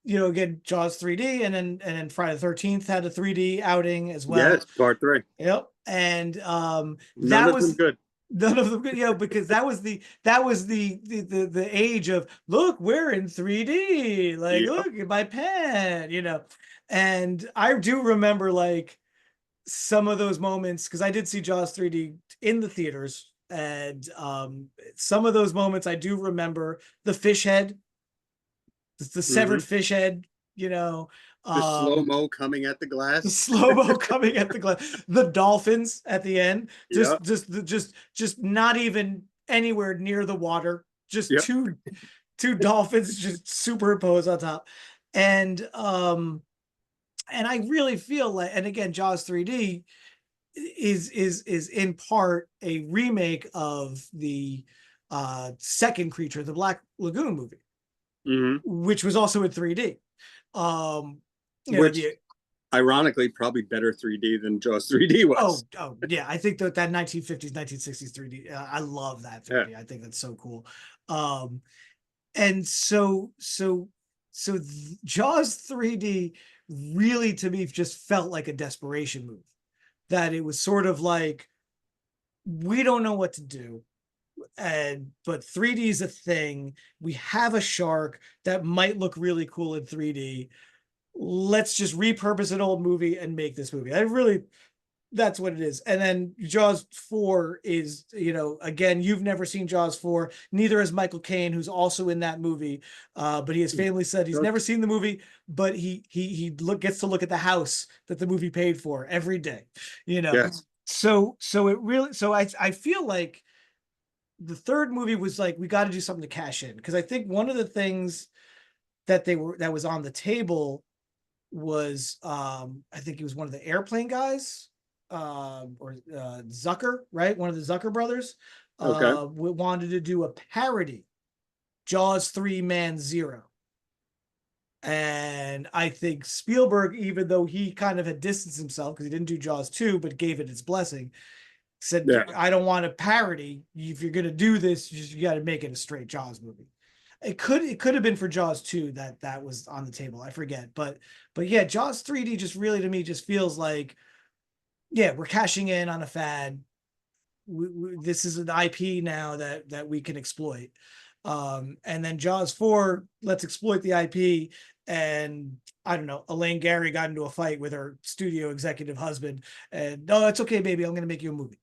again, Jaws 3D, and then Friday the 13th had a 3D outing as well. Yes, part 3. Yep. And that was good. None of them good, because that was the age of, look, we're in 3D, like, look at my pen, and I do remember like some of those moments, because I did see Jaws 3D in the theaters, and some of those moments I do remember. The fish head, the severed fish head, the slow-mo coming at the glass. The slow-mo coming at the glass. The dolphins at the end. Just not even anywhere near the water. Just two dolphins just superimposed on top. And I really feel like, and again, Jaws 3D is in part a remake of the second Creature, the Black Lagoon movie, which was also in 3D. Ironically, probably better 3D than Jaws 3D was. Oh yeah, I think that 1950s, 1960s 3D. I love that 3D. Yeah. I think that's so cool. And so Jaws 3D really to me just felt like a desperation move. That it was sort of like we don't know what to do, but 3D is a thing. We have a shark that might look really cool in 3D. Let's just repurpose an old movie and make this movie. That's what it is. And then Jaws 4 is, again, you've never seen Jaws 4. Neither has Michael Caine, who's also in that movie. But his family said he's never seen the movie, but he gets to look at the house that the movie paid for every day. Yes. So I feel like the third movie was like, we got to do something to cash in. Because I think one of the things that was on the table was I think he was one of the airplane guys. Or Zucker, right? One of the Zucker brothers, Okay. wanted to do a parody, Jaws 3 Man Zero. And I think Spielberg, even though he kind of had distanced himself because he didn't do Jaws 2, but gave it its blessing, said, Yeah. I don't want a parody. If you're going to do this, you got to make it a straight Jaws movie. It could have been for Jaws 2 that was on the table. I forget. But yeah, Jaws 3D just really to me just feels like, yeah, we're cashing in on a fad. This is an IP now that we can exploit. And then Jaws 4, let's exploit the IP. And I don't know, Elaine Gary got into a fight with her studio executive husband. And no, it's okay, baby. I'm going to make you a movie.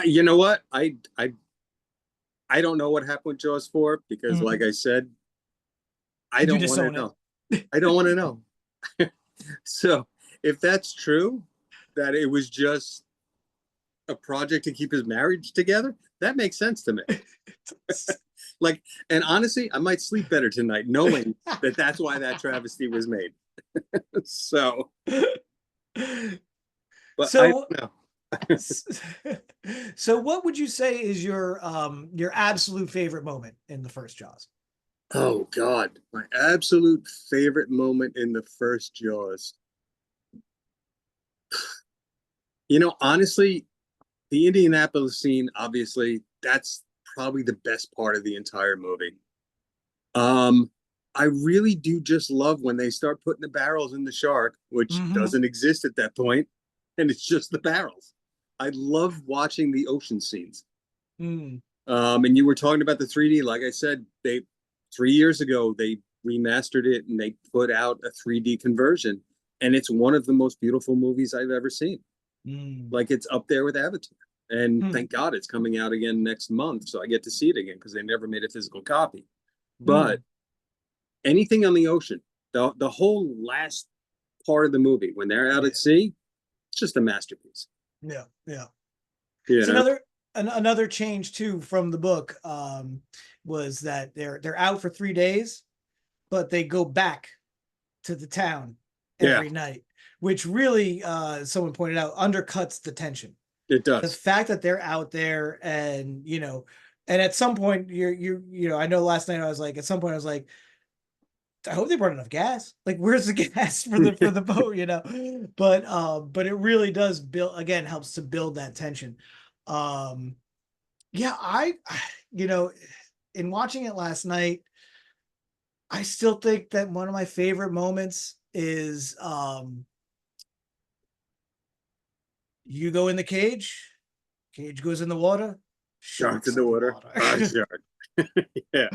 You know what? I don't know what happened with Jaws 4 because, like I said, I don't want to know. I don't want to know. So if that's true, that it was just a project to keep his marriage together, that makes sense to me. Like, and honestly, I might sleep better tonight knowing that that's why that travesty was made. So, but I don't know. So what would you say is your absolute favorite moment in the first Jaws? Oh God, my absolute favorite moment in the first Jaws. Honestly, the Indianapolis scene, obviously, that's probably the best part of the entire movie. I really do just love when they start putting the barrels in the shark, which doesn't exist at that point, and it's just the barrels. I love watching the ocean scenes. And you were talking about the 3D. Like I said, 3 years ago, they remastered it and they put out a 3D conversion. And it's one of the most beautiful movies I've ever seen. Like it's up there with Avatar. And thank God it's coming out again next month. So I get to see it again because they never made a physical copy. But anything on the ocean, the whole last part of the movie, when they're out at sea, it's just a masterpiece. Yeah. Yeah. Another change too from the book was that they're out for 3 days, but they go back to the town every night, which really someone pointed out undercuts the tension. It does. The fact that they're out there and and at some point I know last night I was like, I hope they brought enough gas. Like, where's the gas for the boat, But it really does helps to build that tension. I in watching it last night, I still think that one of my favorite moments is you go in the cage goes in the water, Sharks in the water. Shark. Yeah.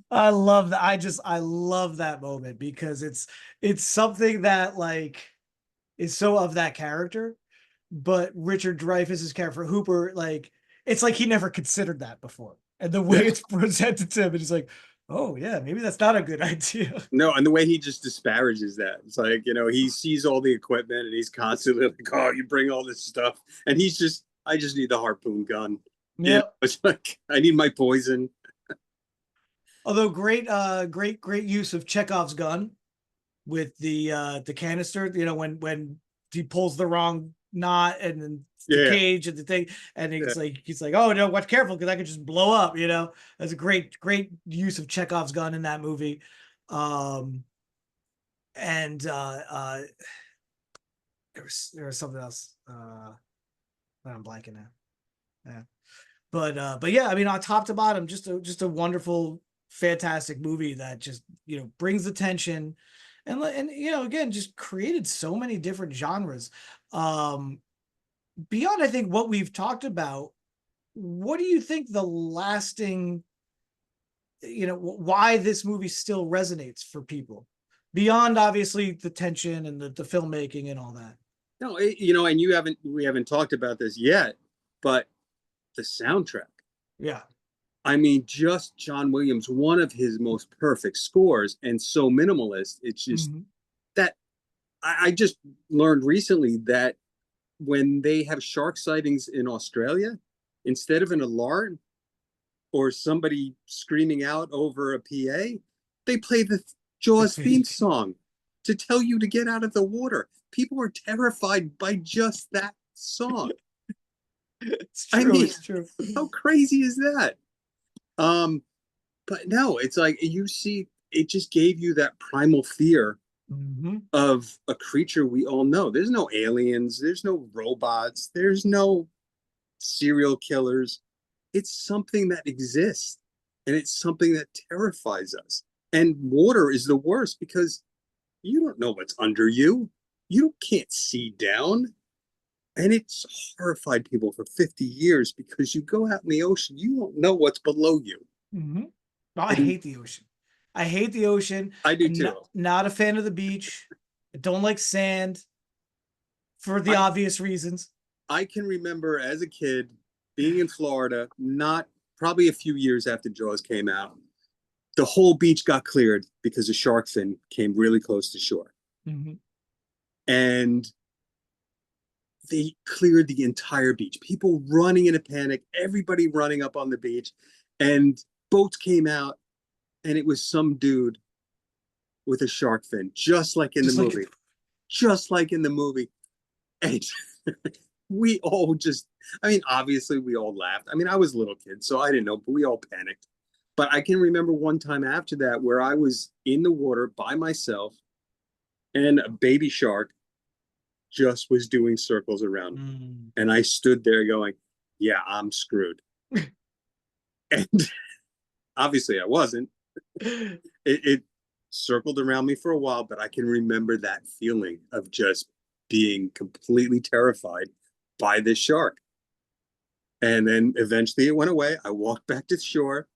I love that. I love that moment because it's something that like is so of that character, but Richard Dreyfuss's character Hooper, like it's like he never considered that before. And the way it's presented to him, it's like, oh yeah, maybe that's not a good idea. No, and the way he just disparages that. It's like, he sees all the equipment and he's constantly like, oh, you bring all this stuff. And he's just, I just need the harpoon gun. Yeah. It's like, I need my poison. Although great use of Chekhov's gun with the canister, when he pulls the wrong knot and then the cage and the thing, and he's like, oh no, watch careful because I could just blow up. That's a great use of Chekhov's gun in that movie. and there was something else. I'm blanking now. Yeah. But yeah, I mean, on top to bottom, just a wonderful, fantastic movie that just, brings attention, and again, just created so many different genres. Um, Beyond, I think, what we've talked about, what do you think the lasting, why this movie still resonates for people beyond obviously the tension and the filmmaking and all that? No, and we haven't talked about this yet, but the soundtrack. Yeah. I mean, just John Williams, one of his most perfect scores, and so minimalist. It's just that I just learned recently that when they have shark sightings in Australia, instead of an alarm or somebody screaming out over a PA, they play the Jaws theme song to tell you to get out of the water. People are terrified by just that song. It's true. I mean, it's true. How crazy is that? But no, it's like you see, it just gave you that primal fear of a creature we all know. There's no aliens, there's no robots, there's no serial killers. It's something that exists, and it's something that terrifies us. And water is the worst because you don't know what's under you. You can't see down. And it's horrified people for 50 years because you go out in the ocean, you don't know what's below you. Oh, I hate the ocean. I hate the ocean. I do too. Not a fan of the beach. I don't like sand for the obvious reasons. I can remember as a kid being in Florida, not probably a few years after Jaws came out, the whole beach got cleared because a shark fin came really close to shore. And they cleared the entire beach. People running in a panic, everybody running up on the beach, and boats came out, and it was some dude with a shark fin, just like in the movie. Just like in the movie. And we all just, I mean, obviously we all laughed. I mean, I was a little kid, so I didn't know, but we all panicked. But I can remember one time after that where I was in the water by myself, and a baby shark just was doing circles around me. And I stood there going, yeah, I'm screwed. And obviously I wasn't. It circled around me for a while, but I can remember that feeling of just being completely terrified by this shark. And then eventually it went away. I walked back to the shore,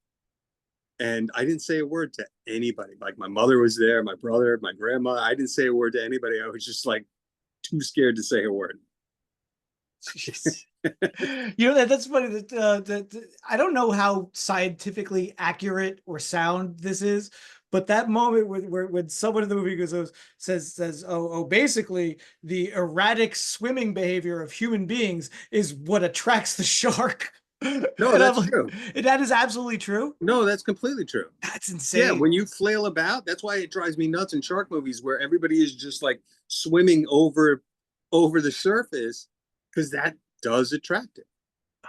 and I didn't say a word to anybody. Like, my mother was there, my brother, my grandma. I didn't say a word to anybody. I was just like too scared to say a word. That's funny that I don't know how scientifically accurate or sound this is, but that moment when someone in the movie says, basically the erratic swimming behavior of human beings is what attracts the shark. No, that's true. That is absolutely true. No, that's completely true. That's insane. Yeah, when you flail about, that's why it drives me nuts in shark movies where everybody is just like swimming over the surface, because that does attract it.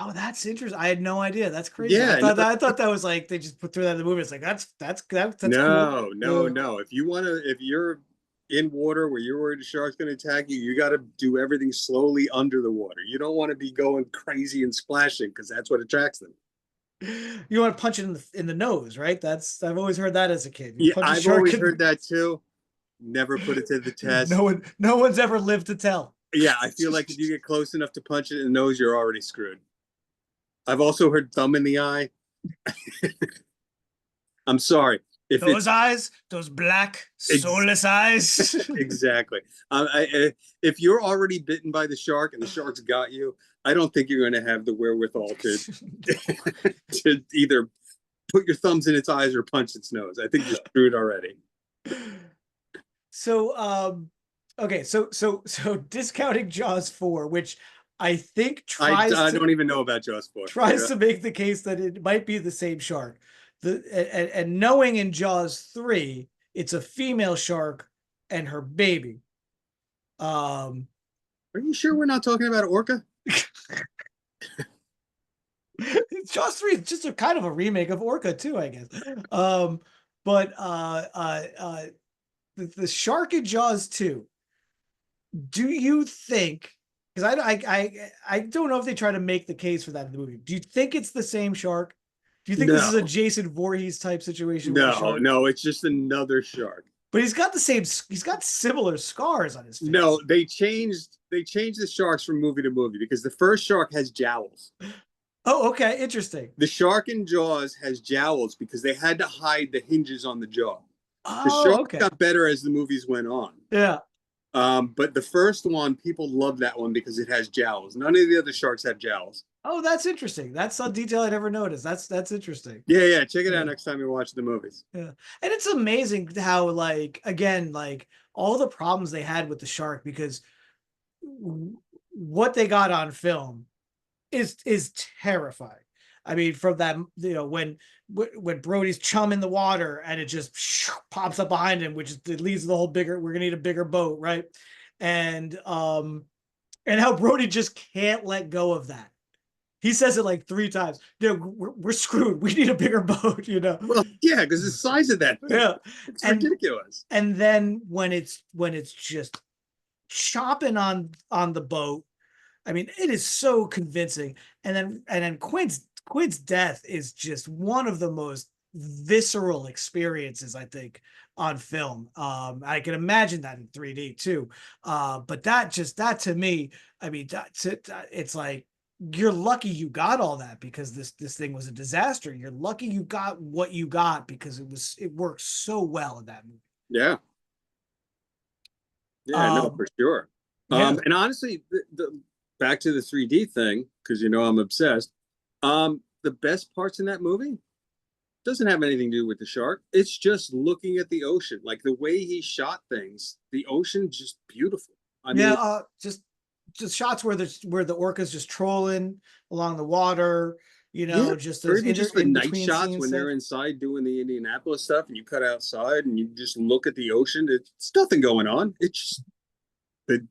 Oh, that's interesting. I had no idea. That's crazy. Yeah, I thought that was like they just threw that in the movie. It's like that's no, cool. No. If you're in water where you're worried a shark's going to attack you, you got to do everything slowly under the water. You don't want to be going crazy and splashing, because that's what attracts them. You want to punch it in the nose, right? I've always heard that as a kid. I've always heard that too. Never put it to the test. No one's ever lived to tell. Yeah, I feel like if you get close enough to punch it in the nose, you're already screwed. I've also heard thumb in the eye. I'm sorry. Those eyes, those black, soulless eyes. Exactly. If you're already bitten by the shark and the shark's got you, I don't think you're going to have the wherewithal to either put your thumbs in its eyes or punch its nose. I think you're screwed already. So, okay, so discounting Jaws 4, which I think I don't even know about Jaws 4. Tries to make the case that it might be the same shark. And knowing in Jaws 3, it's a female shark and her baby. Are you sure we're not talking about orca? Jaws 3 is just a kind of a remake of Orca too, I guess. the shark in Jaws 2, do you think, because I don't know if they try to make the case for that in the movie. Do you think it's the same shark? Do you think this is a No, Jason Voorhees type situation with a no, shark? no. It's just another shark. But he's got similar scars on his face. No, they changed the sharks from movie to movie because the first shark has jowls. Oh, okay, interesting. The shark in Jaws has jowls because they had to hide the hinges on the jaw. The Oh, shark okay. got better as the movies went on. Yeah. But the first one, people love that one because it has jowls. None of the other sharks have jowls. Oh, that's interesting. That's a detail I never noticed. That's interesting. Yeah. Check it Yeah. out next time you watch the movies. Yeah. And it's amazing how, like, again, like all the problems they had with the shark, because what they got on film is terrifying. I mean, from that, when Brody's chum in the water and it just pops up behind him, which it leads to the whole bigger, we're gonna need a bigger boat, right? And how Brody just can't let go of that. He says it like 3 times. We're screwed. We need a bigger boat, Well, yeah, because the size of that thing, Yeah. it's ridiculous. And then when it's just chopping on the boat, I mean, it is so convincing. And then Quint's death is just one of the most visceral experiences, I think, on film. I can imagine that in 3D too. But that to me, I mean, it's like, you're lucky you got all that, because this thing was a disaster. You're lucky you got what you got, because it worked so well in that movie. Yeah. No, for sure. Yeah. And honestly, the back to the 3D thing, because I'm obsessed. The best parts in that movie doesn't have anything to do with the shark. It's just looking at the ocean, like the way he shot things. The ocean just beautiful. I mean, just shots where the orca's just trolling along the water, just or those even just the night shots when stuff. they're inside doing the Indianapolis stuff, and you cut outside and you just look at the ocean. It's nothing going on. It's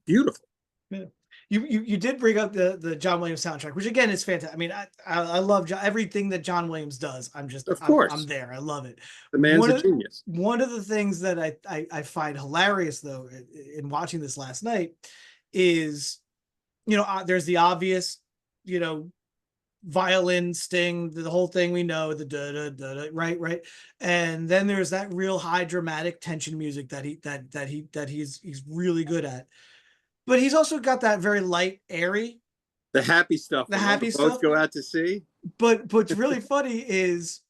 beautiful. Yeah. You did bring up the John Williams soundtrack, which again is fantastic. I mean, I love everything that John Williams does. Of course, I'm there. I love it. The man's a genius. One of the things that I find hilarious, though, in watching this last night is, there's the obvious, violin sting, the whole thing we know, the da da da, right, and then there's that real high dramatic tension music that he's really good at. But he's also got that very light, airy, the happy stuff. The happy stuff. Boats go out to sea. But what's really funny is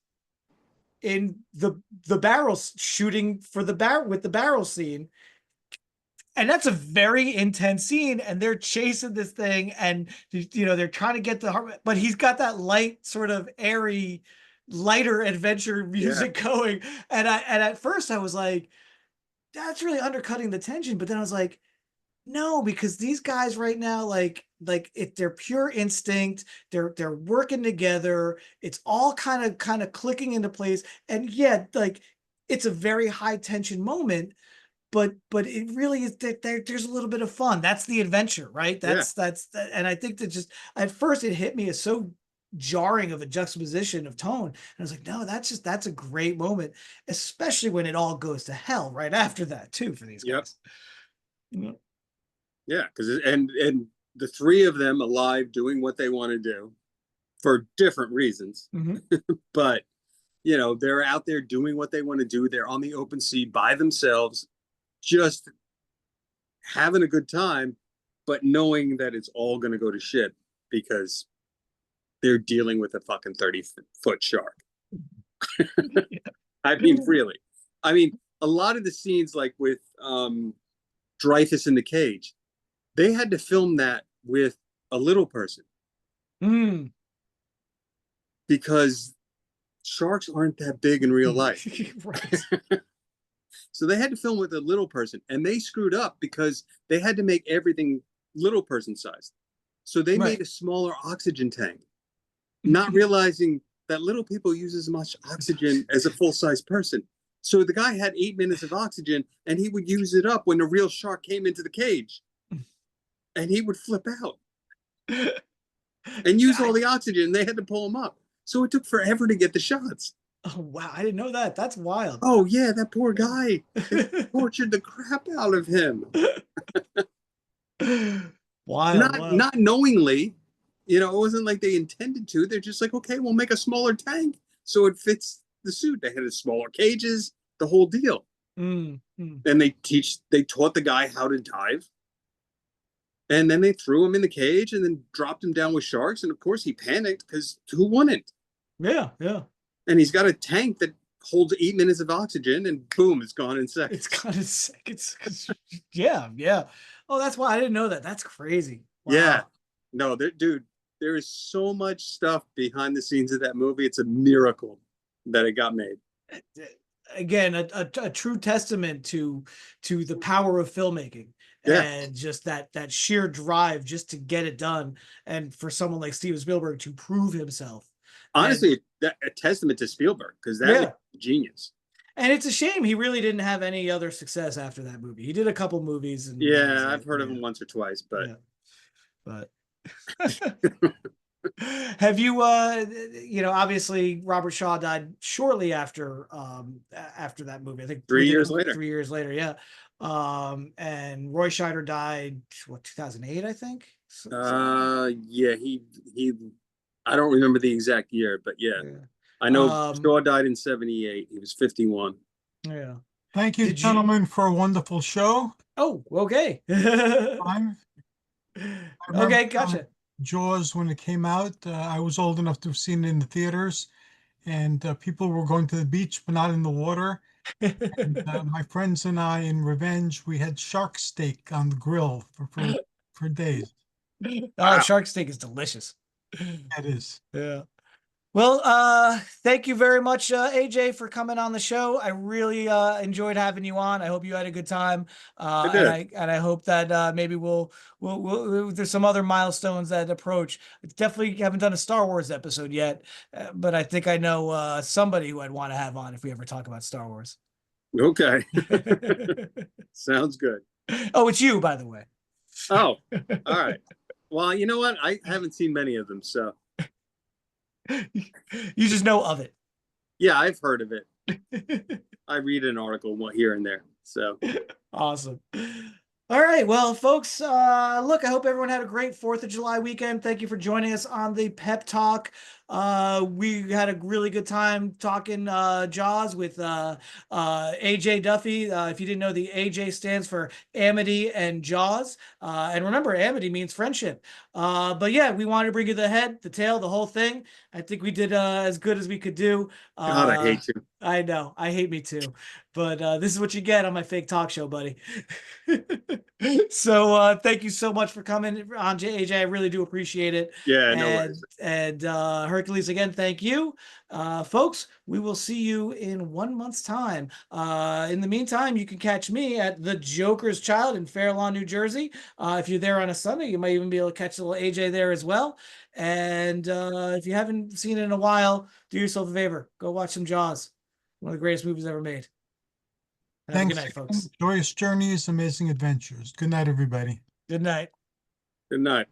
in the barrels shooting for with the barrel scene, and that's a very intense scene, and they're chasing this thing, and they're trying to get but he's got that light, sort of airy, lighter adventure music going, and at first I was like, that's really undercutting the tension, but then I was like, no, because these guys right now, like they're pure instinct. They're working together. It's all kind of clicking into place. And like it's a very high tension moment, but it really is that there's a little bit of fun. That's the adventure, right? And I think that just at first it hit me as so jarring of a juxtaposition of tone. And I was like, no, that's a great moment, especially when it all goes to hell right after that too, for these guys. Yeah, because and the 3 of them alive doing what they want to do for different reasons. Mm-hmm. But they're out there doing what they want to do. They're on the open sea by themselves, just having a good time, but knowing that it's all going to go to shit because they're dealing with a fucking 30-foot shark. I mean, really. I mean, a lot of the scenes, like with Dreyfus in the cage, they had to film that with a little person. Because sharks aren't that big in real life. Right. So they had to film with a little person, and they screwed up because they had to make everything little person sized. So they made a smaller oxygen tank, not realizing that little people use as much oxygen as a full-size person. So the guy had 8 minutes of oxygen, and he would use it up when the real shark came into the cage. And he would flip out and use all the oxygen. They had to pull him up. So it took forever to get the shots. Oh wow, I didn't know that. That's wild. Oh yeah, that poor guy. They tortured the crap out of him. Wild, Not wild. not knowingly. You know, it wasn't like they intended to. They're just like, okay, we'll make a smaller tank so it fits the suit. They had smaller cages, the whole deal. Mm, mm. And they taught the guy how to dive. And then they threw him in the cage and then dropped him down with sharks. And of course he panicked because who wouldn't? Yeah, yeah. And he's got a tank that holds 8 minutes of oxygen and boom, it's gone in seconds. It's kind of sick. Yeah, yeah. Oh, that's why I didn't know that. That's crazy. Wow. Yeah. No, dude, there is so much stuff behind the scenes of that movie. It's a miracle that it got made. Again, a true testament to the power of filmmaking. Yeah. And just that sheer drive just to get it done, and for someone like Steven Spielberg to prove himself. Honestly, a testament to Spielberg, because that was genius. And it's a shame he really didn't have any other success after that movie. He did a couple movies. And yeah, I've heard of him once or twice, but have you you know, obviously Robert Shaw died shortly after that movie. I think 3 years later. 3 years later, yeah. And Roy Scheider died, what, 2008, I think. Yeah, he I don't remember the exact year, but yeah. I know Shaw died in 78. He was 51. Yeah. Thank you, gentlemen, for a wonderful show. Oh, okay. Okay, gotcha. Jaws, when it came out, I was old enough to have seen it in the theaters, and people were going to the beach, but not in the water. And my friends and I, in revenge, we had shark steak on the grill for days. Oh, wow. Shark steak is delicious. It is. Yeah. Well, thank you very much, AJ, for coming on the show. I really enjoyed having you on. I hope you had a good time. And I hope that maybe we'll there's some other milestones that approach. Definitely haven't done a Star Wars episode yet, but I think I know somebody who I'd want to have on if we ever talk about Star Wars. Okay. Sounds good. Oh, it's you, by the way. Oh, all right. Well, you know what? I haven't seen many of them, so. You just know of it. Yeah, I've heard of it. I read an article here and there. So awesome. All right, well, folks, look, I hope everyone had a great 4th of July weekend. Thank you for joining us on the Pep Talk. We had a really good time talking Jaws with AJ Duffy. If you didn't know, the AJ stands for Amity and Jaws. And remember, Amity means friendship. But yeah, we wanted to bring you the head, the tail, the whole thing. I think we did as good as we could do. God, I hate you. I know. I hate me too. But this is what you get on my fake talk show, buddy. So thank you so much for coming on, AJ. I really do appreciate it. Yeah, no worries. And Hercules, again, thank you. Folks, we will see you in 1 month's time. In the meantime, you can catch me at the Joker's Child in Fair Lawn, New Jersey. If you're there on a Sunday, you might even be able to catch a little AJ there as well. And if you haven't seen it in a while, do yourself a favor. Go watch some Jaws. One of the greatest movies ever made. Have a good night, folks. Joyous journeys, amazing adventures. Good night, everybody. Good night. Good night.